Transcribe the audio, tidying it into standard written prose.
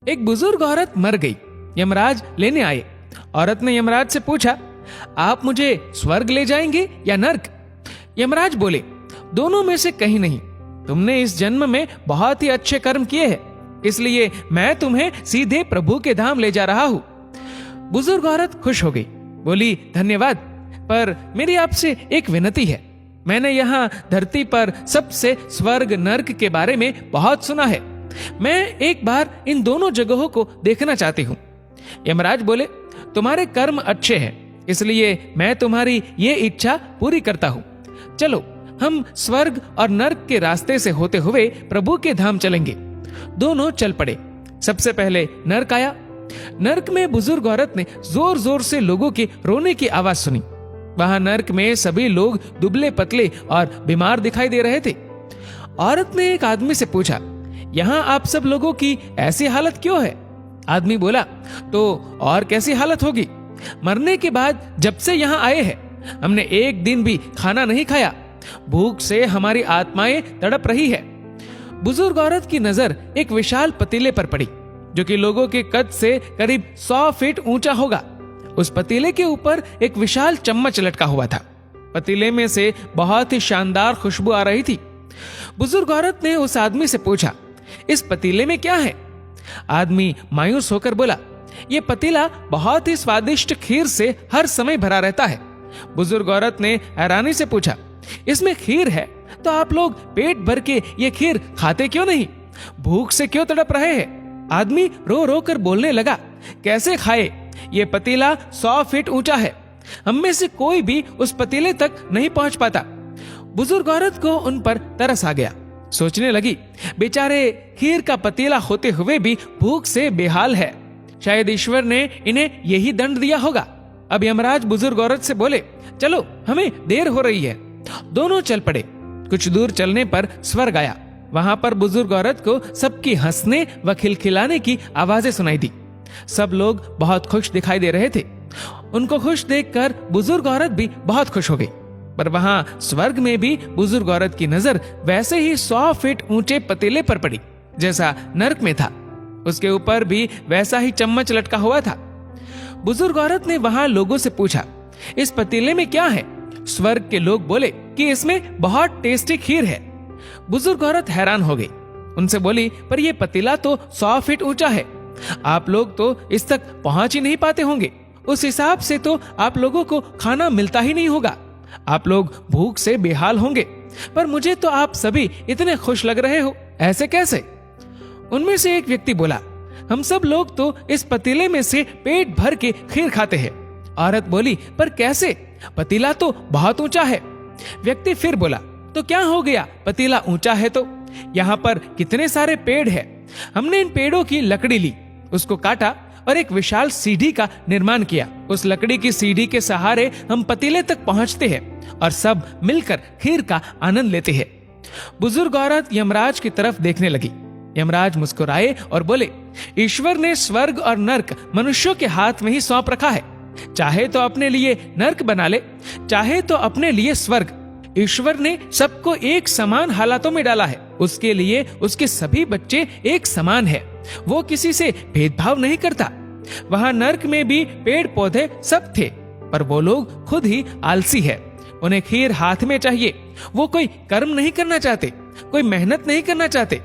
एक बुजुर्ग औरत मर गई। यमराज लेने आए। औरत ने यमराज से पूछा, आप मुझे स्वर्ग ले जाएंगे या नर्क? यमराज बोले, दोनों में से कहीं नहीं। तुमने इस जन्म में बहुत ही अच्छे कर्म किए हैं, इसलिए मैं तुम्हें सीधे प्रभु के धाम ले जा रहा हूं। बुजुर्ग औरत खुश हो गई, बोली, धन्यवाद, पर मेरी आपसे एक विनती है। मैंने यहाँ धरती पर सबसे स्वर्ग नर्क के बारे में बहुत सुना है। मैं एक बार इन दोनों जगहों को देखना चाहती हूँ। यमराज बोले, तुम्हारे कर्म अच्छे हैं, इसलिए मैं तुम्हारी ये इच्छा पूरी करता हूँ। चलो हम स्वर्ग और नर्क के रास्ते से होते हुए प्रभु के धाम चलेंगे। दोनों चल पड़े। सबसे पहले नर्क आया। नर्क में बुजुर्ग औरत ने जोर जोर से लोगों के रोने की आवाज सुनी। वहां नर्क में सभी लोग दुबले पतले और बीमार दिखाई दे रहे थे। औरत ने एक आदमी से पूछा, यहाँ आप सब लोगों की ऐसी हालत क्यों है? आदमी बोला, तो और कैसी हालत होगी? मरने के बाद जब से यहाँ आए हैं, हमने एक दिन भी खाना नहीं खाया। भूख से हमारी आत्माएं तड़प रही है। बुजुर्ग औरत की नजर एक विशाल पतीले पर पड़ी, जो कि लोगों के कद से करीब 100 फीट ऊंचा होगा। उस पतीले के ऊपर एक विशाल चम्मच लटका हुआ था। पतीले में से बहुत ही शानदार खुशबू आ रही थी। बुजुर्ग औरत ने उस आदमी से पूछा, इस पतीले में क्या है? आदमी मायूस होकर बोला, ये पतीला बहुत ही स्वादिष्ट खीर से हर समय भरा रहता है। बुजुर्ग औरत ने हैरानी से पूछा, इसमें खीर है तो आप लोग पेट भर के ये खीर खाते क्यों नहीं? भूख से क्यों तड़प रहे हैं? आदमी रो रो कर बोलने लगा, कैसे खाए? ये पतीला 100 फीट ऊंचा है। हम में से कोई भी उस पतीले तक नहीं पहुंच पाता। बुजुर्ग औरत को उन पर तरस आ गया। सोचने लगी, बेचारे खीर का पतीला होते हुए भी भूख से बेहाल है। शायद ईश्वर ने इन्हें यही दंड दिया होगा। अब यमराज बुजुर्ग औरत से बोले, चलो हमें देर हो रही है। दोनों चल पड़े। कुछ दूर चलने पर स्वर्ग आया। वहां पर बुजुर्ग औरत को सबकी हंसने व खिलखिलाने की आवाजें सुनाई दी। सब लोग बहुत खुश दिखाई दे रहे थे। उनको खुश देखकर बुजुर्ग औरत भी बहुत खुश हो गई। पर वहां स्वर्ग में भी बुजुर्ग औरत की नजर वैसे ही 100 फीट ऊंचे पतीले पर पड़ी जैसा नर्क में था। उसके ऊपर भी वैसा ही चम्मच लटका हुआ था। बुजुर्ग औरत ने वहां लोगों से पूछा, इस पतीले में क्या है? स्वर्ग के लोग बोले कि इसमें बहुत टेस्टी खीर है। बुजुर्ग औरत हैरान हो गई। उनसे बोली, पर यह पतीला तो 100 फीट ऊंचा है। आप लोग तो इस तक पहुंच ही नहीं पाते होंगे। उस हिसाब से तो आप लोगों को खाना मिलता ही नहीं होगा। आप लोग भूख से बेहाल होंगे। पर मुझे तो आप सभी इतने खुश लग रहे हो, ऐसे कैसे? उनमें से एक व्यक्ति बोला, हम सब लोग तो इस पतीले में से पेट भर के खीर खाते हैं। औरत बोली, पर कैसे? पतीला तो बहुत ऊंचा है। व्यक्ति फिर बोला, तो क्या हो गया? पतीला ऊंचा है तो यहाँ पर कितने सारे पेड़ हैं। हमने इन पेड़ों की लकड़ी ली, उसको काटा और एक विशाल सीढ़ी का निर्माण किया। उस लकड़ी की सीढ़ी के सहारे हम पतीले तक पहुंचते हैं और सब मिलकर खीर का आनंद लेते हैं। बुजुर्ग औरत यमराज की तरफ देखने लगी। यमराज मुस्कुराए और बोले, ईश्वर ने स्वर्ग और नर्क मनुष्यों के हाथ में ही सौंप रखा है। चाहे तो अपने लिए नर्क बना ले, चाहे तो अपने लिए स्वर्ग। ईश्वर ने सबको एक समान हालातों में डाला है। उसके लिए उसके सभी बच्चे एक समान है। वो किसी से भेदभाव नहीं करता। वहां नर्क में भी पेड़ पौधे सब थे, पर वो लोग खुद ही आलसी है। उन्हें खीर हाथ में चाहिए। वो कोई कर्म नहीं करना चाहते, कोई मेहनत नहीं करना चाहते।